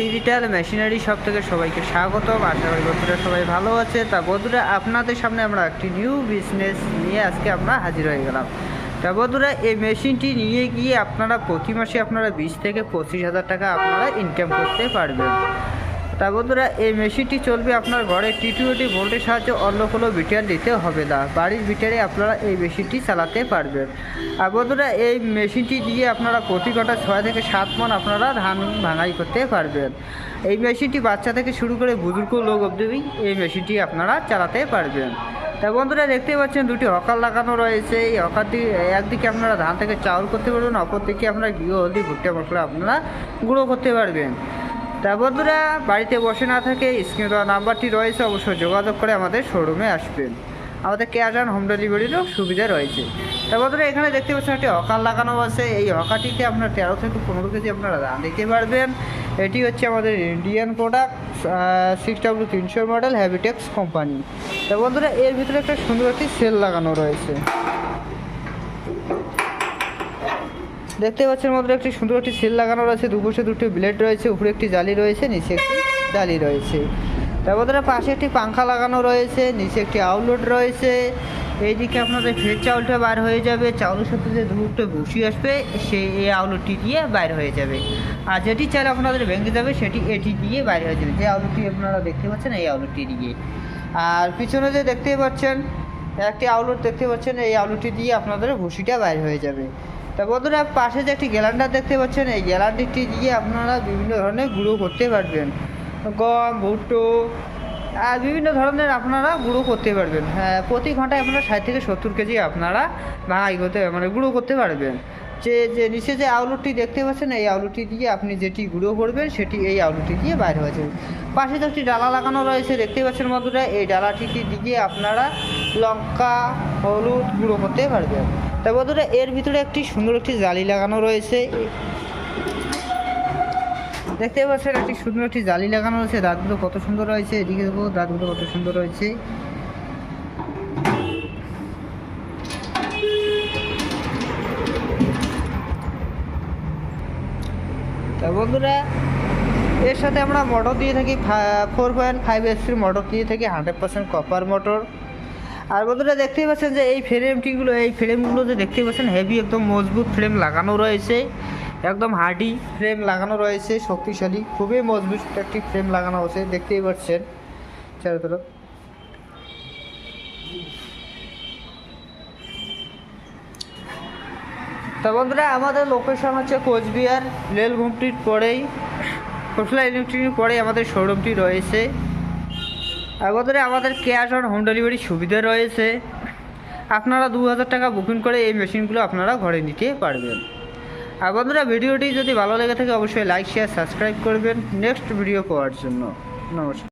Digital machinery shop থেকে সবাইকে স্বাগতম। আশা করি বন্ধুরা সবাই ভালো আছে। তা বন্ধুরা, আপনাদের সামনে আমরা একটি নিউ বিজনেস নিয়ে আজকে আমরা হাজির হয়ে গেলাম। তা বন্ধুরা, এই মেশিনটি নিয়ে গিয়ে আপনারা প্রতি মাসে আপনারা 20 থেকে 25,000 টাকা আপনারা ইনকাম করতে পারবেন। তা বন্ধুরা, এই মেশিনটি চলবে আপনার ঘরে T20 ভোল্টের সাহায্যে, অন্য কোনো বিটার দিতে হবে না। বাড়ির বিটারে আপনারা এই মেশিনটি চালাতে পারবেন। আর বন্ধুরা, এই মেশিনটি দিয়ে আপনারা প্রতি ঘন্টা 6 থেকে 7 মণ আপনারা ধান ভাঙাই করতে পারবেন। এই মেশিনটি বাচ্চা থেকে শুরু করে বুজুর্গ লোক অবধি এই মেশিনটি আপনারা চালাতে পারবেন। তা বন্ধুরা, দেখতেই পাচ্ছেন দুটি হকার লাগানো রয়েছে। এই হকার দিয়ে একদিকে আপনারা ধান থেকে চাউল করতে পারবেন, অপরদিকে আপনারা গৃহ হলদি ভুট্টা মশলা আপনারা গুঁড়ো করতে পারবেন। তা বন্ধুরা, বাড়িতে বসে না থাকে স্ক্রিনে দেওয়া নাম্বারটি রয়েছে, অবশ্যই যোগাযোগ করে আমাদের শোরুমে আসবেন। আমাদের ক্যাশ অন হোম ডেলিভারিরও সুবিধা রয়েছে। তা বন্ধুরা, এখানে দেখতে পাচ্ছেন একটি হকার লাগানো আছে। এই হকারটিতে আপনার 13 থেকে 15 কেজি আপনারা ধান দিতে পারবেন। এটি হচ্ছে আমাদের Indian product 6W300 model Habitex company. তা বন্ধুরা, এর ভিতরে একটা সুন্দর একটি সেল লাগানো রয়েছে। দেখতে পাচ্ছেন বন্ধুরা, একটি সুন্দর একটি সেল লাগানো রয়েছে। দুপাশে দুটো ব্লেড রয়েছে, উপরে একটি জালি রয়েছে, নিচে একটি জালি রয়েছে। তার বন্ধুরা, পাশে একটি পাংখা লাগানো রয়েছে, নিচে একটি আউটলেট রয়েছে। এইদিকে আপনাদের ফের চাউলটা বার হয়ে যাবে, চাউলের সাথে যে দুটো ভুসি আসবে সেই এই আউটলেটটি দিয়ে বাইর হয়ে যাবে। আর যেটি চাল আপনাদের ভেঙে যাবে সেটি এটি দিয়ে বাইর হয়ে যাবে, যে আউটলেটটি আপনারা দেখতে পাচ্ছেন এই আউটলেটটি দিয়ে। আর পিছনে যে দেখতে পাচ্ছেন একটি আউটলেট দেখতে পাচ্ছেন, এই আউটলেটটি দিয়ে আপনাদের ভুসিটা বাইর হয়ে যাবে। তা বন্ধুরা, পাশে যে একটি গ্যালান্ডার দেখতে পাচ্ছেন, এই গ্যালান্ডারটি দিয়ে আপনারা বিভিন্ন ধরনের গুঁড়ো করতে পারবেন। গম, ভুট্টো আর বিভিন্ন ধরনের আপনারা গুঁড়ো করতে পারবেন। হ্যাঁ, প্রতি ঘন্টায় আপনারা 60 থেকে 70 কেজি আপনারা ভাঙাই করতে গুঁড়ো করতে পারবেন। যে নিচে যে আউটলেটটি দেখতে পাচ্ছেন, এই আউটলেটটি দিয়ে আপনি যেটি গুঁড়ো করবেন সেটি এই আউটলেটটি দিয়ে বাইরে হয়ে যাবে। পাশে যে একটি ডালা লাগানো রয়েছে দেখতে পাচ্ছেন বন্ধুরা, এই ডালাটি দিয়ে আপনারা লঙ্কা, হলুদ গুঁড়ো করতে পারবেন। তা বন্ধুরা, এর ভিতরে একটি সুন্দর একটি জালি লাগানো রয়েছে। দেখতে পাচ্ছেন একটি সুন্দর একটি জালি লাগানো রয়েছে। দাঁতগুলো কত সুন্দর রয়েছে, এদিকে দেখো দাঁতগুলো কত সুন্দর রয়েছে। তা বন্ধুরা, এর সাথে আমরা মোটর দিয়ে থাকি 4.5 HP মোটর দিয়ে থাকি, 100% কপার মোটর। আর বন্ধুরা, দেখতেই পাচ্ছেন যে এই ফ্রেমগুলো যে দেখতে পাচ্ছেন হেভি একদম মজবুত ফ্রেম লাগানো রয়েছে, একদম হার্ডি ফ্রেম লাগানো রয়েছে, শক্তিশালী খুবই মজবুত একটি ফ্রেম লাগানো হয়েছে, দেখতেই পাচ্ছেন চারতরফ। তা বন্ধুরা, আমাদের লোকেশন হচ্ছে কোচবিহার রেল ঘুমটির পরেই, খোসলা ইলেকট্রিকের পরেই আমাদের শোরুমটি রয়েছে। আর বন্ধুরা, আমাদের ক্যাশ অন হোম ডেলিভারি সুবিধা রয়েছে। আপনারা 2000 টাকা বুকিং করে এই মেশিনগুলো আপনারা ঘরে নিতে পারবেন। আর বন্ধুরা, ভিডিওটি যদি ভালো লেগে থাকে অবশ্যই লাইক, শেয়ার, সাবস্ক্রাইব করবেন নেক্সট ভিডিও পাওয়ার জন্য। নমস্কার।